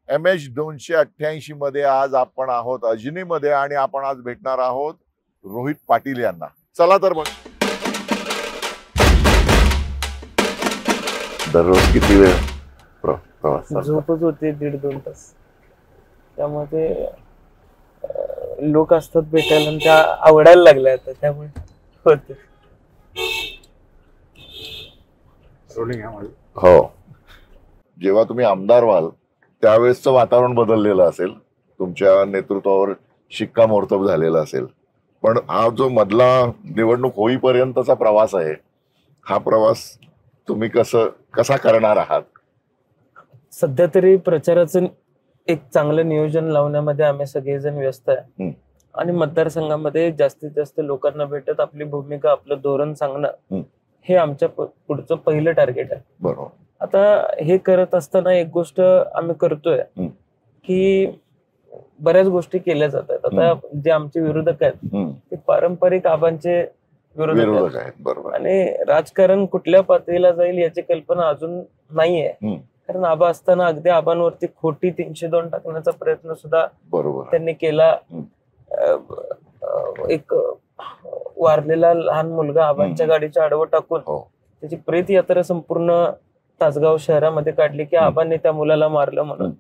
MH288 मध्ये आज आपण आहोत अजनीमध्ये आणि आपण आज भेटणार आहोत रोहित पाटील यांना. चला तर मग. दररोज किती वेळ प्रवास? झोपच होते 1.5-2 तास. त्यामध्ये लोक असतात भेटायला आणि त्या आवडायला लागल्या आता त्यामुळे होते. हो, जेव्हा तुम्ही आमदार व्हाल त्यावेळेसचं वातावरण बदललेलं असेल, तुमच्या नेतृत्वावर शिक्कामोर्तब झालेला असेल, पण हा जो मधला निवडणूक होईपर्यंतचा प्रवास आहे, हा प्रवास तुम्ही कसा करणार आहात? सध्या तरी प्रचाराचं एक चांगलं नियोजन लावण्यामध्ये आम्ही सगळेजण व्यस्त आहे आणि मतदारसंघामध्ये जास्तीत जास्त लोकांना भेटत आपली भूमिका, आपलं धोरण सांगणं हे आमच्या पुढचं पहिलं टार्गेट आहे. बरोबर. आता हे करत असताना एक गोष्ट आम्ही करतोय की बऱ्याच गोष्टी केल्या जातात. आता जे आमचे विरोधक आहेत ते पारंपरिक आबांचे विरोधक आहेत. बरोबर. आणि राजकारण कुठल्या पातळीला जाईल याची कल्पना अजून नाहीये, कारण आबा असताना अगदी आबांवरती खोटी 302 टाकण्याचा प्रयत्न सुद्धा बरोबर त्यांनी केला. एक वारलेला लहान मुलगा आबांच्या गाडीच्या आडवं टाकून त्याची प्रेत यात्रा संपूर्ण तासगाव शहरामध्ये काढली की आबांनी त्या मुलाला मारलं म्हणून.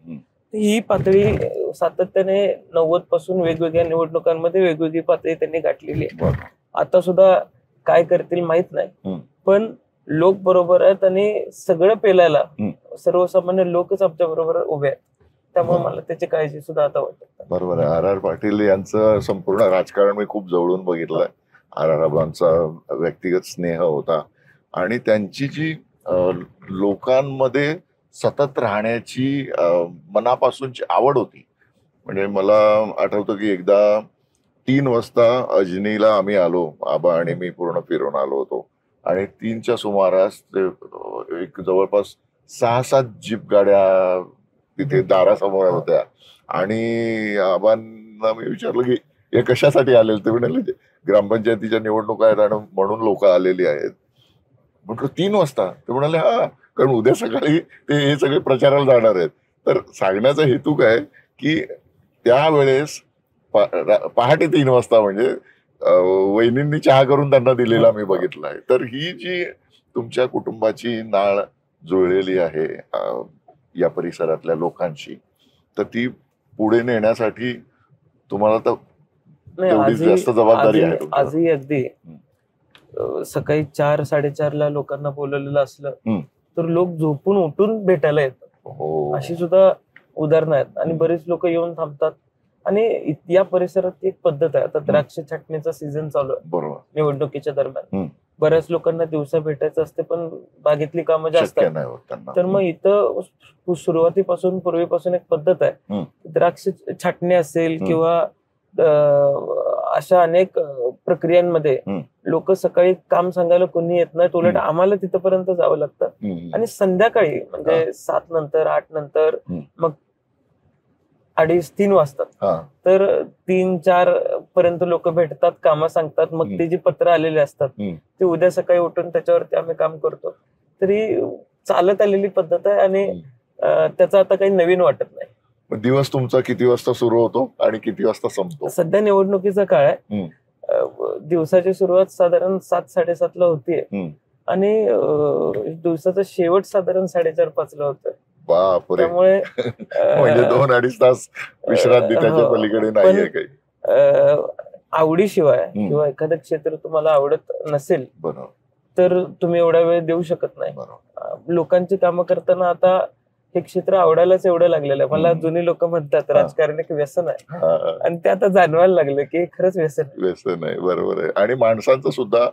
ही पातळी सातत्याने 90 पासून वेगवेगळ्या निवडणुकांमध्ये वेगवेगळी पातळी त्यांनी गाठलेली आहे. आता सुद्धा काय करतील माहित नाही, पण लोक बरोबर आहेत आणि सगळं पेलायला सर्वसामान्य लोकच आमच्या बरोबर उभे आहेत. त्यामुळे मला त्याची काळजी सुद्धा आता वाटत. बरोबर आहे. RR पाटील यांचं संपूर्ण राजकारण मी खूप जवळून बघितलंय. RR आबांचा व्यक्तिगत स्नेह होता आणि त्यांची जी लोकांमध्ये सतत राहण्याची मनापासूनची आवड होती. म्हणजे मला आठवतं की एकदा 3 वाजता अजनीला आम्ही आलो, आबा आणि मी पूर्ण फिरून आलो होतो आणि 3च्या सुमारास ते एक जवळपास 6-7 जीप गाड्या तिथे दारासमोर होत्या आणि आबांना मी विचारलं की हे कशासाठी आलेले? ते म्हणाले ग्रामपंचायतीच्या निवडणुका आहेत आणि म्हणून लोक आलेली आहेत. म्हटलं 3 वाजता? ते म्हणाले हा, कारण उद्या सकाळी ते हे सगळे प्रचाराला जाणार आहेत. तर सांगण्याचा हेतू काय की त्यावेळेस पहाटे 3 वाजता म्हणजे वहिनींनी चहा करून त्यांना दिलेला मी बघितला आहे. तर ही जी तुमच्या कुटुंबाची नाळ जुळलेली आहे या परिसरातल्या लोकांशी, तर ती पुढे नेण्यासाठी तुम्हाला तर तेवढीच जास्त जबाबदारी आहे. आजही अगदी सकाळी 4-4:30 ला लोकांना बोलवलेलं असलं तर लोक झोपून उठून भेटायला येतात. अशी सुद्धा उदाहरणं आहेत आणि बरेच लोक येऊन थांबतात. आणि या परिसरात एक पद्धत आहे, आता द्राक्ष छाटणीचा सीझन चालू आहे. बरोबर. निवडणुकीच्या दरम्यान बऱ्याच लोकांना दिवसा भेटायचं असते पण बागेतली कामं जास्त आहेत. तर मग इथं सुरुवातीपासून पूर्वीपासून एक पद्धत आहे, द्राक्ष छाटणी असेल किंवा अशा अनेक प्रक्रियांमध्ये लोक सकाळी काम सांगायला कोणी येत नाही, उलट आम्हाला तिथपर्यंत जावं लागतं. आणि संध्याकाळी म्हणजे 7 नंतर 8 नंतर मग 2:30-3 वाजतात तर 3-4 पर्यंत लोक भेटतात, कामं सांगतात. मग ते जी पत्र आलेली असतात ते उद्या सकाळी उठून त्याच्यावरती आम्ही काम करतो. तरी चालत आलेली पद्धत आहे आणि त्याचा आता काही नवीन वाटत नाही. दिवस तुमचा किती वाजता सुरू होतो आणि किती वाजता संपतो? सध्या निवडणुकीचा काळ आहे. दिवसाची सुरुवात साधारण 7-7:30 ला होतीये आणि दिवसाचा शेवट साधारण 4:30-5 ला होतोय. बापरे. त्यामुळे म्हणजे 2-2.5 तास विश्रांती त्याच्या पलीकडे नाहीये काही. आवडीशिवाय किंवा एखादं क्षेत्र तुम्हाला आवडत नसेल तर तुम्ही एवढा वेळ देऊ शकत नाही. लोकांची कामं करताना आता हे क्षेत्र आवडायलाच एवढं लागलेलं आहे. मला जुनी लोक म्हणतात राजकारण एक व्यसन आहे आणि ते आता जाणवायला लागलं की खरंच व्यसन आहे. बरोबर आहे. आणि माणसांचा सुद्धा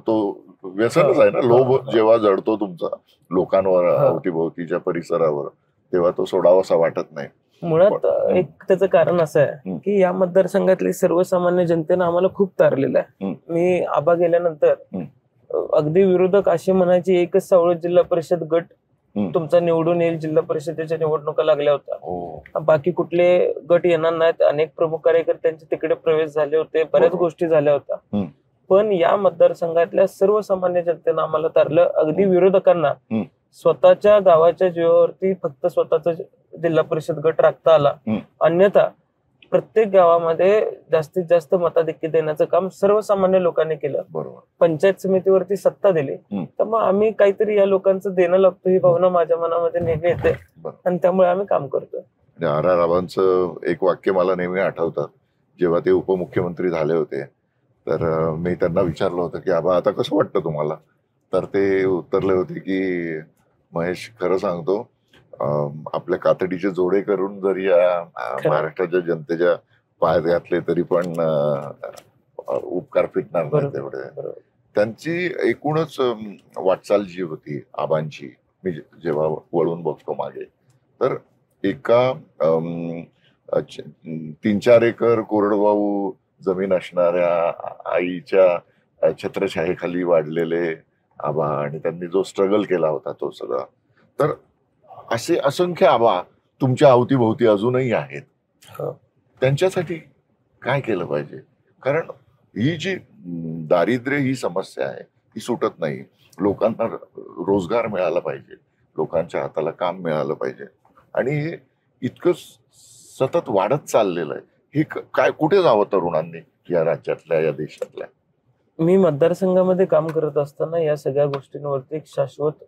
तो व्यसनच आहे ना. लोभ जेव्हा जडतो तुमचा लोकांवर, अवतीभोवतीच्या परिसरावर, तेव्हा तो सोडावासा वाटत नाही. मुळात एक त्याचं कारण असं आहे की या मतदारसंघातली सर्वसामान्य जनतेनं आम्हाला खूप तारलेलं आहे. मी आबा गेल्यानंतर अगदी विरोधक असे म्हणायचे एकच सावळत जिल्हा परिषद गट तुमचा निवडून येईल, जिल्हा परिषदेच्या निवडणुका लागल्या होत्या, बाकी कुठले गट येणार नाहीत. अनेक प्रमुख कार्यकर्त्यांचे तिकडे प्रवेश झाले होते, बऱ्याच गोष्टी झाल्या होत्या. पण या मतदारसंघातल्या सर्वसामान्य जनतेनं आम्हाला तारलं. अगदी विरोधकांना स्वतःच्या गावाच्या जीवावरती फक्त स्वतःचा जिल्हा परिषद गट राखता आला, अन्यथा प्रत्येक गावामध्ये जास्तीत जास्त मताधिक्य देण्याचं काम सर्वसामान्य लोकांनी केलं. बरोबर. पंचायत समितीवरती सत्ता दिली, तर मग आम्ही काहीतरी या लोकांचं देणं लागतो ही भावना माझ्या मनामध्ये नेहमी येते आणि त्यामुळे आम्ही काम करतोय. R.R. आबांचं एक वाक्य मला नेहमी आठवतात. जेव्हा ते उपमुख्यमंत्री झाले होते तर मी त्यांना विचारलं होतं की आबा आता कसं वाटतं तुम्हाला, तर ते उत्तरले होते की महेश खरं सांगतो, आपल्या कातडीचे जोडे करून जरी या महाराष्ट्राच्या जनतेच्या पाय घातले तरी पण उपकार फिटणार नाही तेवढे. त्यांची एकूणच वाटचाल जी होती आबांची, मी जेव्हा वळून बघतो मागे, तर एका 3-4 एकर कोरडवाहू जमीन असणाऱ्या आईच्या छत्रछायेखाली वाढलेले आबा आणि त्यांनी जो स्ट्रगल केला होता तो सगळा, तर असे असंख्य आबा तुमच्या अवतीभोवती अजूनही आहेत. त्यांच्यासाठी काय केलं पाहिजे? कारण ही जी दारिद्र्य ही समस्या आहे ही सुटत नाही. लोकांना रोजगार मिळाला पाहिजे, लोकांच्या हाताला काम मिळालं पाहिजे आणि हे इतकं सतत वाढत चाललेलं आहे. हे काय कुठे जावं तरुणांनी या राज्यातल्या या देशातल्या? मी मतदारसंघामध्ये काम करत असताना या सगळ्या गोष्टींवरती एक शाश्वत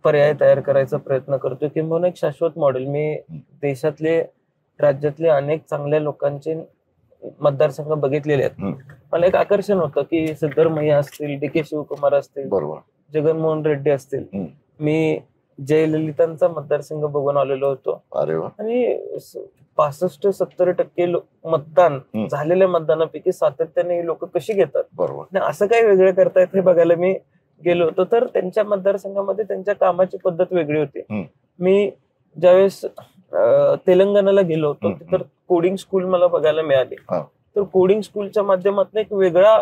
पर्याय तयार करायचा प्रयत्न करतोय, किंवा एक शाश्वत मॉडेल. मी देशातले राज्यातले अनेक चांगल्या लोकांचे मतदारसंघ बघितलेले आहेत. मला एक आकर्षण होतं की सिद्धरमैया असतील, D.K. शिवकुमार असतील, बरोबर, जगनमोहन रेड्डी असतील. मी जयललितांचा मतदारसंघ बघून आलेलो होतो. अरे वा. आणि 65-70% मतदान झालेल्या मतदानापैकी सातत्याने लोक कशी घेतात, बरोबर, असं काही वेगळं करतायत हे बघायला मी गेलो होतो. तर त्यांच्या मतदारसंघामध्ये त्यांच्या कामाची पद्धत वेगळी होती. मी ज्यावेळेस तेलंगणाला गेलो होतो तर कोडिंग स्कूल मला बघायला मिळाली. तर कोडिंग स्कूलच्या माध्यमातून एक वेगळा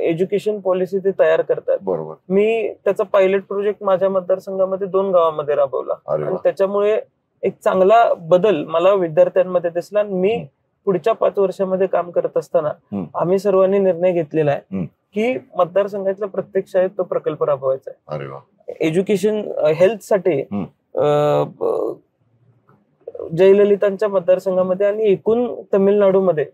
एज्युकेशन पॉलिसी ते तयार करतात. बरोबर. मी त्याचा पायलट प्रोजेक्ट माझ्या मतदारसंघामध्ये 2 गावांमध्ये राबवला आणि त्याच्यामुळे एक चांगला बदल मला विद्यार्थ्यांमध्ये दिसला. मी पुढच्या 5 वर्षामध्ये काम करत असताना आम्ही सर्वांनी निर्णय घेतलेला आहे की मतदारसंघातल्या प्रत्येक शाळेत तो प्रकल्प राबवायचा आहे. एज्युकेशन हेल्थ साठी जयललितांच्या मतदारसंघामध्ये आणि एकूण तामिळनाडूमध्ये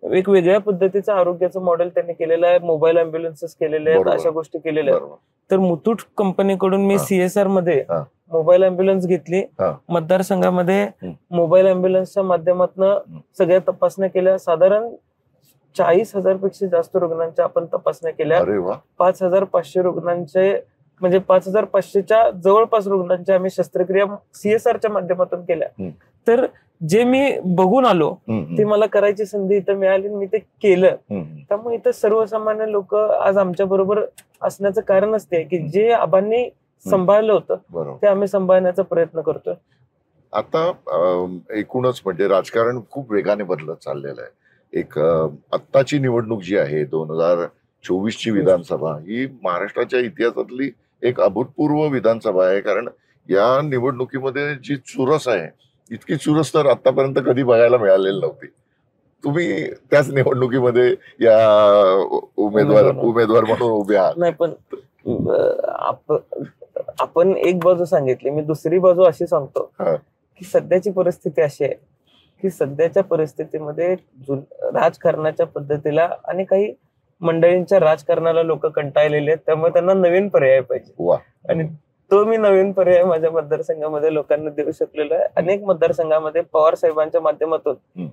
एक वेगळ्या पद्धतीचं आरोग्याचं मॉडेल त्यांनी केलेलं आहे. मोबाईल अँब्युलन्सेस केलेले आहेत, अशा गोष्टी केलेल्या आहेत. तर मुथूट कंपनीकडून मी CSR मध्ये मोबाईल अँब्युलन्स घेतली. मतदारसंघामध्ये मोबाईल अँब्युलन्सच्या माध्यमातून सगळ्या तपासण्या केल्या. साधारण 40,000 पेक्षा जास्त रुग्णांच्या आपण तपासण्या केल्या. 5,500 रुग्णांचे म्हणजे 5,500च्या जवळपास रुग्णांच्या आम्ही शस्त्रक्रिया CSRच्या माध्यमातून केल्या. तर जे मी बघून आलो ते मला करायची संधी इथं मिळाली, मी ते केलं. त्यामुळे इथं सर्वसामान्य लोक आज आमच्या बरोबर असण्याचं कारणच ते की जे आबांनी सांभाळलं होतं ते आम्ही सांभाळण्याचा प्रयत्न करतोय. आता एकूणच म्हणजे राजकारण खूप वेगाने बदलत चाललेलं आहे. एक आत्ताची निवडणूक जी आहे 2024ची विधानसभा ही महाराष्ट्राच्या इतिहासातली एक अभूतपूर्व विधानसभा आहे. कारण या निवडणुकीमध्ये जी चुरस आहे, इतकी चुरस तर आतापर्यंत कधी बघायला मिळालेली नव्हती. तुम्ही त्याच निवडणुकीमध्ये या उमेदवार म्हणून उभे आहात. नाही, पण आपण एक बाजू सांगितली, मी दुसरी बाजू अशी सांगतो की सध्याची परिस्थिती अशी आहे की सध्याच्या परिस्थितीमध्ये राजकारणाच्या पद्धतीला आणि काही मंडळींच्या राजकारणाला लोक कंटाळलेले आहेत. त्यामुळे त्यांना नवीन पर्याय पाहिजे आणि तो मी नवीन पर्याय माझ्या मतदारसंघामध्ये लोकांना देऊ शकलेलो आहे. अनेक मतदारसंघामध्ये पवार साहेबांच्या माध्यमातून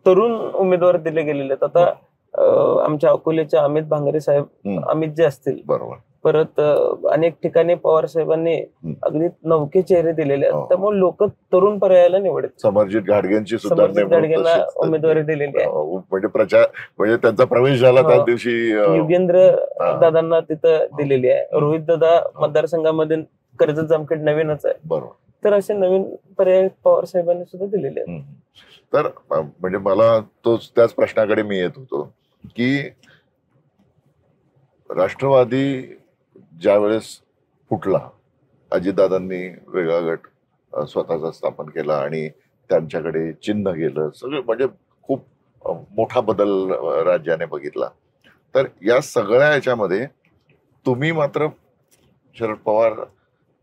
तरुण उमेदवार दिले गेलेले आहेत. आता आमच्या अकोलेचे अमित भांगरे साहेब, अमित जे असतील, बरोबर, परत अनेक ठिकाणी पवार साहेबांनी अगदी नवखे चेहरे दिलेले आहेत. त्यामुळे लोक तरुण पर्यायाला निवडतात. समरजित घाटगेंची सुद्धा घाटगेंना उमेदवारी दिलेली आहे. म्हणजे प्रचार म्हणजे त्यांचा प्रवेश झाला त्या दिवशी. युगेंद्र दादांना तिथं दिलेली आहे. रोहित दादा मतदारसंघामध्ये कर्जत जामखेड नवीनच आहे, बरोबर. तर असे नवीन पर्याय पवार साहेबांनी सुद्धा दिलेले आहेत. तर म्हणजे मला त्याच प्रश्नाकडे मी येत होतो की राष्ट्रवादी ज्या वेळेस फुटला, अजितदादांनी वेगळा गट स्वतःचा स्थापन केला आणि त्यांच्याकडे चिन्ह गेलं, सगळं म्हणजे खूप मोठा बदल राज्याने बघितला. तर या सगळ्या याच्यामध्ये तुम्ही मात्र शरद पवार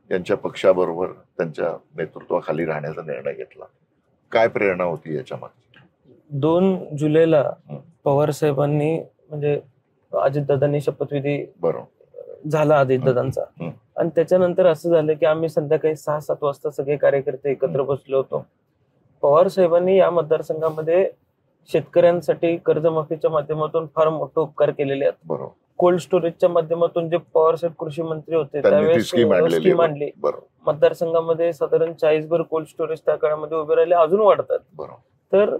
यांच्या पक्षाबरोबर त्यांच्या नेतृत्वाखाली राहण्याचा निर्णय घेतला. काय प्रेरणा होती याच्या मागे? 2 जुलैला पवार साहेबांनी म्हणजे अजितदादांनी शपथविधी झाला अजितदादांचा, आणि त्याच्यानंतर असं झालं की आम्ही संध्याकाळी 6-7 वाजता सगळे कार्यकर्ते एकत्र बसलो होतो. पवार साहेबांनी या मतदारसंघामध्ये शेतकऱ्यांसाठी कर्जमाफीच्या माध्यमातून फार मोठे उपकार केलेले आहेत. कोल्ड स्टोरेजच्या माध्यमातून जे पवार साहेब कृषी मंत्री होते त्यावेळेस स्कीम आणली. मतदारसंघामध्ये साधारण 40 कोल्ड स्टोरेज त्या काळामध्ये उभे राहिले, अजून वाढतात. तर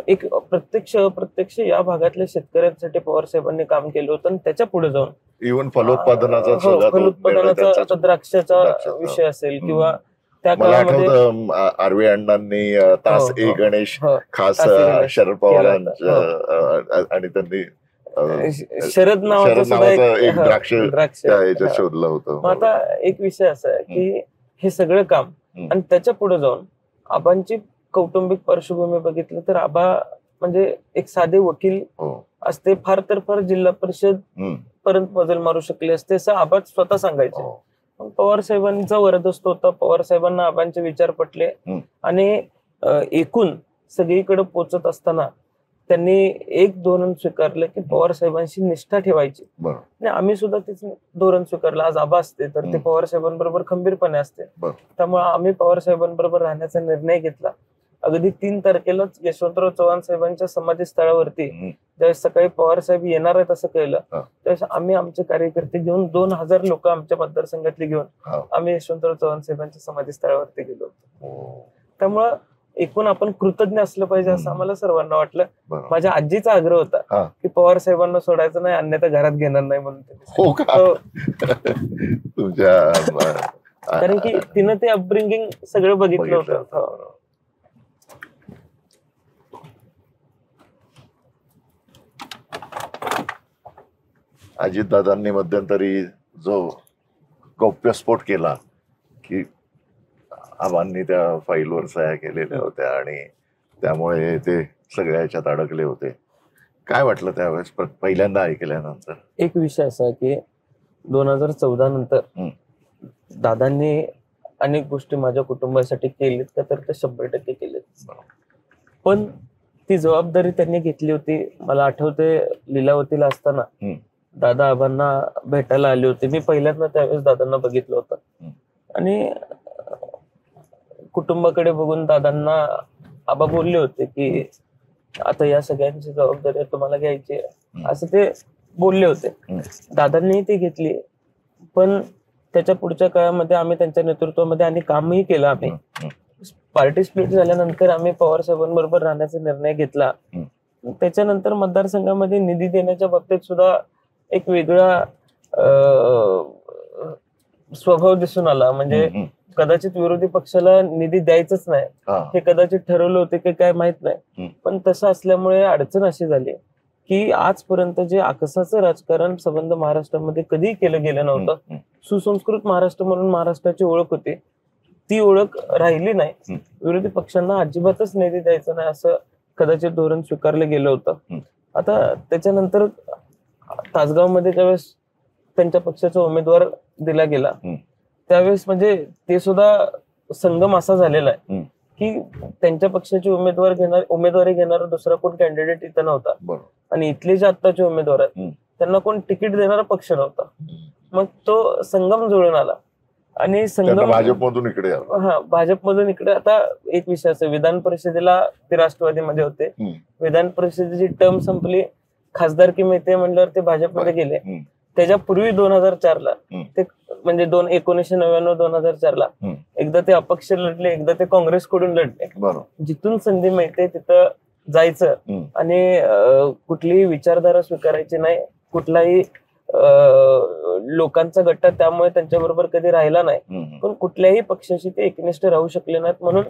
एक प्रत्यक्ष या भागातल्या शेतकऱ्यांसाठी पवार साहेबांनी काम केलं होतं. आणि त्याच्या पुढे जाऊन इव्हन फलोत्पादनाचा आता द्राक्षाचा विषय असेल किंवा त्या मला काळामध्ये आठवतं आरवी अण्णांनी तास ए गणेश खास शरद पवारांच्या आणि त्यांनी शरद नावाचं एक द्राक्ष शोधलं होतं. आता एक विषय असा आहे की हे सगळं काम आणि त्याच्या पुढे जाऊन आबांची कौटुंबिक पार्श्वभूमी बघितलं तर आबा म्हणजे एक साधे वकील असते, फार तर फार जिल्हा परिषद पर्यंत मजल मारू शकले असते असं आबा स्वतः सांगायचे. पवार साहेबांचा वरदहस्त होता. पवार साहेबांना आबांचे विचार पटले आणि एकूण सगळीकडे पोचत असताना त्यांनी एक धोरण स्वीकारलं की पवार साहेबांशी निष्ठा ठेवायची. आणि आम्ही सुद्धा तेच धोरण स्वीकारलं. आज आबा असते तर ते पवार साहेबांबरोबर खंबीरपणे असते. त्यामुळे आम्ही पवार साहेबांबरोबर राहण्याचा निर्णय घेतला. अगदी 3 तारखेलाच यशवंतराव चव्हाण साहेबांच्या समाधी स्थळावरती ज्यावेळेस सकाळी पवार साहेब येणार आहेत असं कळलं त्यावेळेस आम्ही आमचे कार्यकर्ते घेऊन 2000 लोक आमच्या मतदारसंघातली घेऊन आम्ही यशवंतराव चव्हाण साहेबांच्या समाधी स्थळावरती गेलो होतो. त्यामुळं एकूण आपण कृतज्ञ असलं पाहिजे असं आम्हाला सर्वांना वाटलं. माझ्या आजीचा आग्रह होता की पवार साहेबांना सोडायचं नाही, अन्यथा घरात घेणार नाही म्हणून. कारण की तिनं ते अपब्रिंगिंग सगळं बघितलं होतं. अजितदादांनी मध्यंतरी जो गौप्यस्फोट केला की आबांनी त्या फाईलवर सह्या केलेल्या होत्या आणि त्यामुळे ते सगळ्या ह्याच्यात अडकले होते, काय वाटलं त्यावेळेस पहिल्यांदा ऐकल्यानंतर? एक विषय असा की 2014 नंतर दादांनी अनेक गोष्टी माझ्या कुटुंबासाठी केलीत का तर ते 100% केलेत. पण ती जबाबदारी त्यांनी घेतली होती. मला आठवते लीलावतीला असताना दादा आबांना भेटायला आले होते. मी पहिल्यांदा त्यावेळेस दादांना बघितलं होतं आणि कुटुंबाकडे बघून दादांना आबा बोलले होते की आता या सगळ्यांची जबाबदारी तुम्हाला घ्यायची असं ते बोलले होते. दादांनी ती घेतली. पण त्याच्या पुढच्या काळामध्ये आम्ही त्यांच्या नेतृत्वामध्ये आणि कामही केलं. आम्ही पार्टी स्प्लिट झाल्यानंतर आम्ही पवार साहेबांबरोबर राहण्याचा निर्णय घेतला. त्याच्यानंतर मतदारसंघामध्ये निधी देण्याच्या बाबतीत सुद्धा एक वेगळा स्वभाव दिसून आला. म्हणजे कदाचित विरोधी पक्षाला निधी द्यायचंच नाही हे कदाचित ठरवलं होते की काय माहित नाही. पण तसं असल्यामुळे अडचण अशी झाली की आजपर्यंत जे आकसाचं राजकारण संबंध महाराष्ट्रामध्ये कधी केलं गेलं नव्हतं. सुसंस्कृत महाराष्ट्र म्हणून महाराष्ट्राची ओळख होती, ती ओळख राहिली नाही. विरोधी पक्षांना अजिबातच निधी द्यायचा नाही असं कदाचित धोरण स्वीकारलं गेलं होतं. आता त्याच्यानंतर तासगावमध्ये ज्यावेळेस त्यांच्या पक्षाचा उमेदवार दिला गेला त्यावेळेस म्हणजे ते सुद्धा संगम असा झालेला आहे की त्यांच्या पक्षाचे उमेदवारी घेणारा दुसरा कोण कॅन्डिडेट इथं नव्हता आणि इथले जे आत्ताचे उमेदवार आहेत त्यांना कोण तिकीट देणारा पक्ष नव्हता. मग तो संगम जुळून आला आणि संगम भाजपमधून इकडे भाजपमधून इकडे. आता एक विषय असं, विधान परिषदेला ते राष्ट्रवादीमध्ये होते. विधान परिषदेची टर्म संपली, खासदारकी मिळते म्हणल्यावर ते भाजपमध्ये गेले. त्याच्यापूर्वी 2004ला ते म्हणजे 1999-2004ला एकदा ते अपक्ष लढले, एकदा ते काँग्रेसकडून लढले. जिथून संधी मिळते तिथं जायचं आणि कुठलीही विचारधारा स्वीकारायची नाही, कुठलाही लोकांचा गट्टा त्यामुळे त्यांच्याबरोबर कधी राहिला नाही. पण कुठल्याही पक्षाशी ते एकनिष्ठ राहू शकले नाहीत म्हणून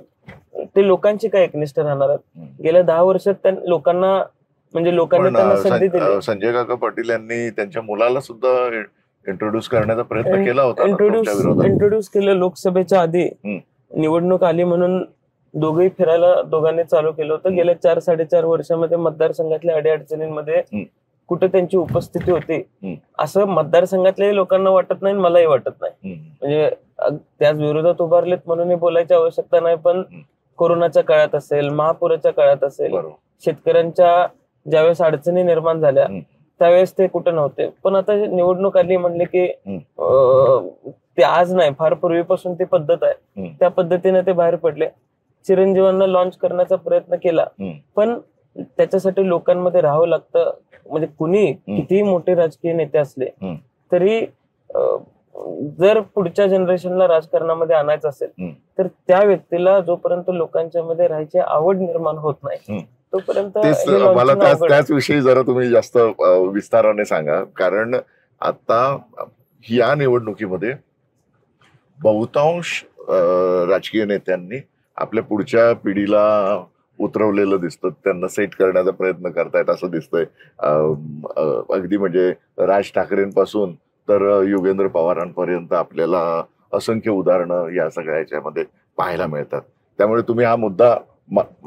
ते लोकांची काय एकनिष्ठ राहणार आहेत. गेल्या 10 वर्षात लोकांना म्हणजे लोकांनी त्यांना संधी दिली. संजय काका पाटील यांनी त्यांच्या मुलाला सुद्धा इंट्रोड्यूस करण्याचा प्रयत्न केला होता. इंट्रोड्यूस केलं. लोकसभेच्या आधी निवडणूक आली म्हणून दोघांनी चालू केलं होतं. गेल्या 4-4.5 वर्षामध्ये मतदारसंघातल्या अडीअडचणींमध्ये कुठे त्यांची उपस्थिती होती असं मतदारसंघातल्याही लोकांना वाटत नाही, मलाही वाटत नाही. म्हणजे त्याच विरोधात उभारलेत म्हणून बोलायची आवश्यकता नाही, पण कोरोनाच्या काळात असेल, महापुराच्या काळात असेल, शेतकऱ्यांच्या ज्यावेळेस अडचणी निर्माण झाल्या त्यावेळेस ते कुठे नव्हते. पण आता निवडणूक आली म्हणले की ते आज नाही, फार पूर्वीपासून ती पद्धत आहे, त्या पद्धतीने ते बाहेर पडले. चिरंजीवांना लॉन्च करण्याचा प्रयत्न केला, पण त्याच्यासाठी लोकांमध्ये राहावं लागतं. म्हणजे कुणी कितीही मोठे राजकीय नेते असले तरी जर पुढच्या जनरेशनला राजकारणामध्ये आणायचं असेल तर त्या व्यक्तीला जोपर्यंत लोकांच्या मध्ये राहायची आवड निर्माण होत नाही तोपर्यंत मला त्याच विषयी जरा तुम्ही जास्त विस्ताराने सांगा. कारण आता या निवडणुकीमध्ये बहुतांश राजकीय नेत्यांनी आपल्या पुढच्या पिढीला उतरवलेलं दिसतं, त्यांना सेट करण्याचा प्रयत्न करतायत असं दिसतंय. अगदी म्हणजे राज ठाकरेंपासून तर योगेंद्र पवारांपर्यंत आपल्याला असंख्य उदाहरणं या सगळ्या याच्यामध्ये पाहायला मिळतात. त्यामुळे तुम्ही हा मुद्दा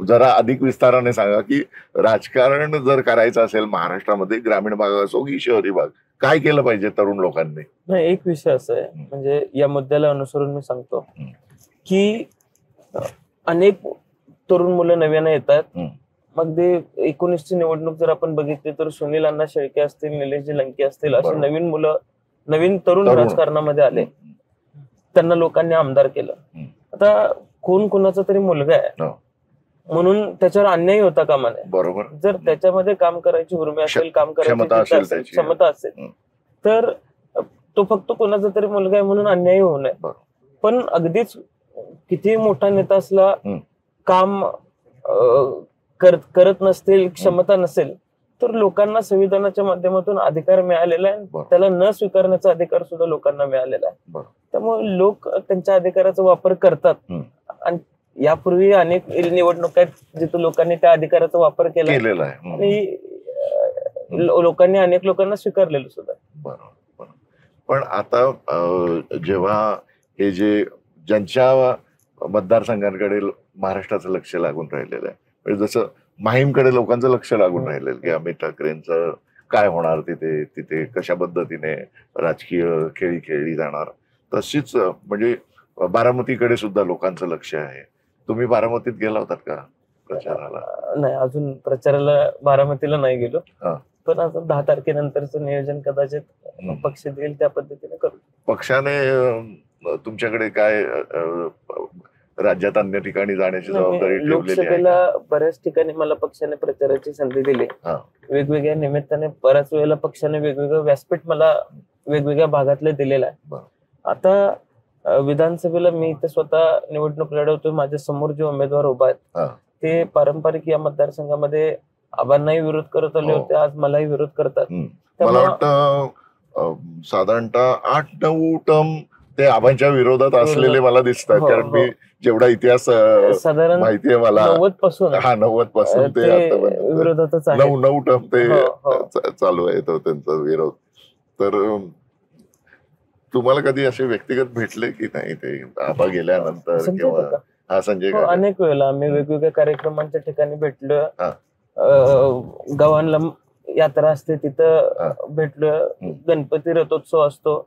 जरा अधिक विस्ताराने सांगा की राजकारण जर करायचं असेल महाराष्ट्रामध्ये, ग्रामीण भाग असो की शहरी भाग, काय केलं पाहिजे तरुण लोकांनी? नाही, एक विषय असा आहे, म्हणजे या मुद्द्याला अनुसरून मी सांगतो की अनेक तरुण मुलं नव्याने येतात. मग ते 19ची निवडणूक जर आपण बघितली तर सुनील अण्णा शेळके असतील, निलेशजी लंके असतील, असे नवीन मुलं, नवीन तरुण राजकारणामध्ये आले. त्यांना लोकांनी आमदार केलं. आता कोण कोणाचा तरी मुलगा आहे म्हणून त्याच्यावर अन्याय होता कामा नये. बरोबर. जर त्याच्यामध्ये काम करायची उर्मी असेल, काम करायची क्षमता असेल तर तो फक्त कोणाचा तरी मुलगा आहे म्हणून अन्याय होऊ नये. पण अगदीच किती मोठा नेता असला, काम करत नसतील, क्षमता नसेल, तर लोकांना संविधानाच्या माध्यमातून अधिकार मिळालेला आहे, त्याला न स्वीकारण्याचा अधिकार सुद्धा लोकांना मिळालेला आहे. त्यामुळे लोक त्यांच्या अधिकाराचा वापर करतात. आणि यापूर्वी अनेक निवडणुका आहेत जिथे लोकांनी त्या अधिकाराचा वापर केलेला आहे आणि लोकांनी अनेक लोकांना स्वीकारलेलं सुद्धा. बरोबर. पण आता जेव्हा हे जे ज्यांच्या मतदारसंघांकडे महाराष्ट्राचं लक्ष लागून राहिलेलं आहे, म्हणजे जसं माहीमकडे लोकांचं लक्ष लागून राहिलेलं की अमित ठाकरेंचं काय होणार, तिथे कशा पद्धतीने राजकीय खेळी खेळली जाणार, तशीच म्हणजे बारामतीकडे सुद्धा लोकांचं लक्ष आहे. तुम्ही बारामतीत गेला होतात का प्रचाराला? नाही, अजून प्रचाराला बारामतीला नाही गेलो, पण आता 10 तारखेनंतरचं नियोजन कदाचित पक्ष देईल त्या पद्धतीने करू. पक्षाने तुमच्याकडे काय राज्यात अन्य ठिकाणी जाण्याची जबाबदारी ठेवलेली आहे? लोकसभेला बऱ्याच ठिकाणी मला पक्षाने प्रचाराची संधी दिली. वेगवेगळ्या निमित्ताने बऱ्याच वेळेला पक्षाने वेगवेगळं व्यासपीठ मला वेगवेगळ्या भागातले दिलेलं आहे. आता विधानसभेला मी इथे स्वतः निवडणूक लढवतोय. माझ्या समोर जे उमेदवार उभा आहेत ते पारंपरिक या मतदारसंघामध्ये आबांनाही विरोध करत आले होते, आज मलाही विरोध करतात. मला वाटतं साधारणतः 8-9 टर्म ते आबांच्या विरोधात असलेले मला दिसतात. कारण मी जेवढा इतिहास साधारण माहितीये मला 90 पासून 90 पासून ते विरोधातच आहे. 9 टर्म ते चालू आहे तो त्यांचा विरोध. तर तुम्हाला कधी असे व्यक्तिगत भेटले की नाही ते आबा गेल्यानंतर? किंवा संजय अनेक वेळेला आम्ही वेगवेगळ्या कार्यक्रमांच्या ठिकाणी भेटलो. गावांना यात्रा असते तिथं भेटलो. गणपती रथोत्सव असतो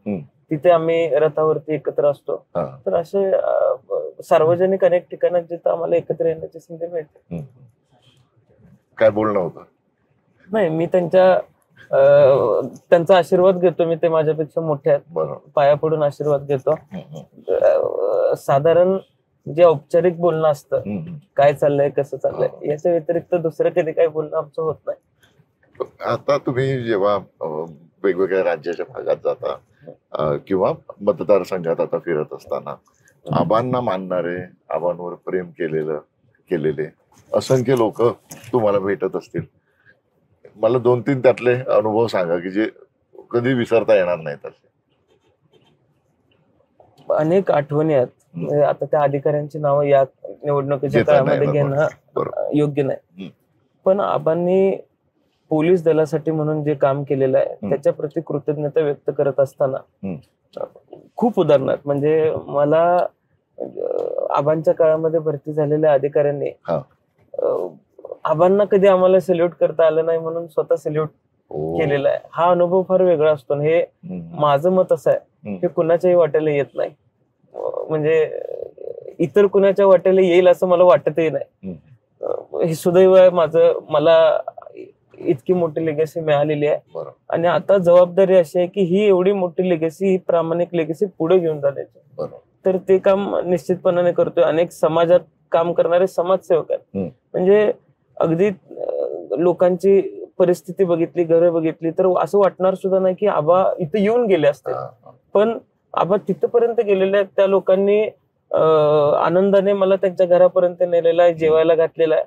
तिथे आम्ही रथावरती एकत्र असतो. तर असे सार्वजनिक अनेक ठिकाणात जिथं आम्हाला एकत्र येण्याची संधी मिळते. काय बोलणं होतं? नाही, मी त्यांचा आशीर्वाद घेतो. मी ते माझ्यापेक्षा मोठे आहेत, पाया पडून आशीर्वाद घेतो. साधारण जे औपचारिक बोलणं असतं, काय चाललंय, कसं चाललंय, याच्या व्यतिरिक्त दुसरं कधी काही बोलणं आमचं होत नाही. आता तुम्ही जेव्हा वेगवेगळ्या राज्याच्या भागात जाता किंवा मतदारसंघात आता फिरत असताना आबांना मानणारे, आबांवर प्रेम केलेले असंख्य लोक तुम्हाला भेटत असतील. मला 2-3 त्यातले अनुभव सांगा की जे कधी विसरता येणार नाहीत. असे अनेक आठवणी आहेत. आता त्या अधिकाऱ्यांची नावं या निवडणुकीच्या काळामध्ये घेणं योग्य नाही, पण आबांनी पोलीस दलासाठी म्हणून जे काम केलेलं आहे त्याच्या प्रति कृतज्ञता व्यक्त करत असताना खूप उदाहरण आहेत. म्हणजे मला आबांच्या काळामध्ये भरती झालेल्या अधिकाऱ्यांनी आबांना कधी आम्हाला सल्यूट करता आलं नाही म्हणून स्वतः सल्यूट केलेला आहे. हा अनुभव फार वेगळा असतो. हे माझं मत असं आहे, हे कुणाच्याही वाट्याला येत नाही. म्हणजे इतर कुणाच्या वाट्याला येईल असं मला वाटतही नाही. हे सुदैव आहे माझं, मला इतकी मोठी लेगसी मिळालेली आहे. आणि आता जबाबदारी अशी आहे की ही एवढी मोठी लेगसी, ही प्रामाणिक लेगसी पुढे घेऊन जाण्याची. तर ते काम निश्चितपणाने करतोय. अनेक समाजात काम करणारे समाजसेवक आहेत. म्हणजे अगदी लोकांची परिस्थिती बघितली, घरं बघितली तर असं वाटणार सुद्धा नाही की आबा इथं येऊन गेले असते. पण आबा तिथपर्यंत गेलेले आहेत. त्या लोकांनी आनंदाने मला त्यांच्या घरापर्यंत नेलेला आहे, जेवायला घातलेला आहे.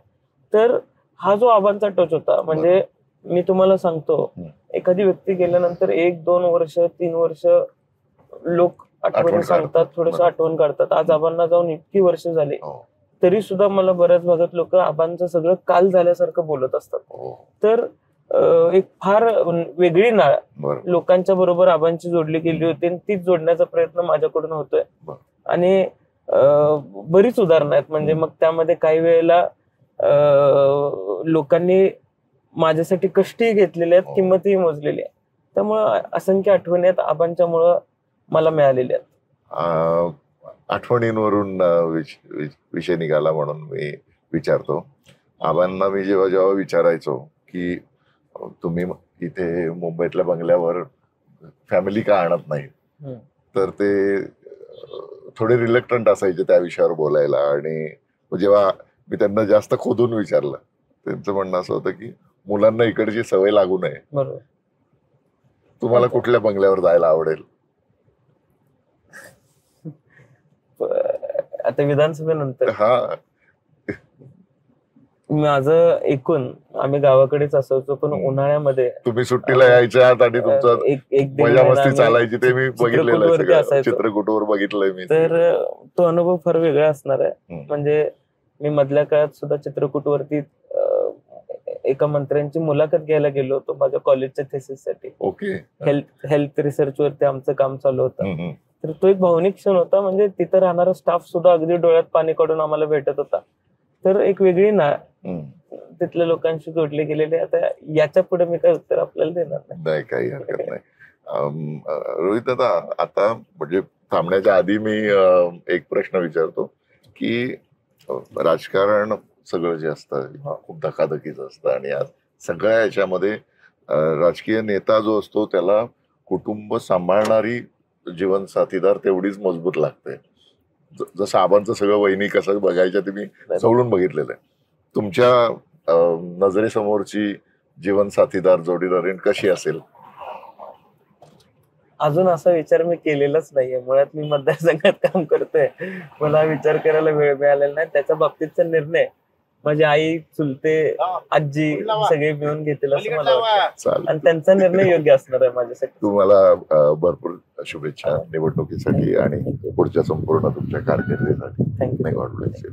तर हा जो आबांचा टच होता, म्हणजे मी तुम्हाला सांगतो, एखादी व्यक्ती गेल्यानंतर 1-2 वर्ष 3 वर्ष लोक आठवणी सांगतात, थोडस आठवण काढतात. आज आबांना जाऊन इतकी वर्ष झाली तरी सुद्धा मला बऱ्याच भागात लोक आबांचं सगळं काल झाल्यासारखं बोलत असतात. तर एक फार वेगळी नाळ लोकांच्या बरोबर आबांची जोडली गेली होती आणि तीच जोडण्याचा प्रयत्न माझ्याकडून होतोय. आणि बरीच उदाहरणं आहेत. म्हणजे मग त्यामध्ये काही वेळेला लोकांनी माझ्यासाठी कष्टही घेतलेले आहेत, किंमतही मोजलेली आहे. त्यामुळं असंख्य आठवणी आहेत आबांच्यामुळं मला मिळालेल्या आहेत. आठवणींवरून विषय निघाला म्हणून मी विचारतो. आबांना मी जेव्हा विचारायचो की तुम्ही इथे मुंबईतल्या बंगल्यावर फॅमिली का आणत नाही, तर ते थोडे रिलक्टंट असायचे त्या विषयावर बोलायला. आणि जेव्हा मी त्यांना जास्त खोदून विचारलं, त्यांचं म्हणणं असं होतं की मुलांना इकडची सवय लागू नये. तुम्हाला कुठल्या बंगल्यावर जायला आवडेल? आता विधानसभेनंतर माझं एकूण आम्ही गावाकडेच असायचो, पण उन्हाळ्यामध्ये तुम्ही सुट्टीला यायच्या आणि तुमचं मजा मस्ती चालायची ते मी बघितलेलं आहे, चित्रकूटवर बघितलंय मी. तर तो अनुभव फार वेगळा असणार आहे. म्हणजे मी मधल्या काळात सुद्धा चित्रकूटवरती एका मंत्र्यांची मुलाखत घ्यायला गेलो होतो माझ्या कॉलेजच्या थेसिससाठी. हेल्थ रिसर्च वरती आमचं काम चालू होतं. तर तो एक भावनिक क्षण होता. म्हणजे तिथं राहणारा स्टाफ सुद्धा अगदी डोळ्यात पाणी काढून आम्हाला भेटत होता. तर एक वेगळी नाळ तिथल्या लोकांशी जोडले गेलेले. आता याच्या पुढे मी काय उत्तर आपल्याला देणार नाही. काही हरकत नाही. रोहित दादा, आता म्हणजे थांबण्याच्या आधी मी एक प्रश्न विचारतो की राजकारण सगळं जे असतं खूप धकाधकीचं असतं आणि आज सगळ्या याच्यामध्ये राजकीय नेता जो असतो त्याला कुटुंब सांभाळणारी जीवन साथीदार तेवढीच मजबूत लागते. जसं आबांचं सगळं वहिनी कसं बघायच्या ते मी जवळून बघितलेलं आहे. तुमच्या नजरेसमोरची जीवन साथीदार जोडीदारीण कशी असेल? अजून असा विचार मी केलेलाच नाहीये. मुळात मी मतदारसंघात काम करतोय, मला विचार करायला वेळ मिळालेला नाही. त्याच्या बाबतीतचा निर्णय माझी आई, चुलते, आजी सगळे मिळून घेतील असं मला वाटतं. आणि त्यांचा निर्णय योग्य असणार आहे माझ्यासाठी. तुम्हाला भरपूर शुभेच्छा निवडणुकीसाठी आणि पुढच्या संपूर्ण तुमच्या कारकिर्दीसाठी. थँक्यू. God bless you.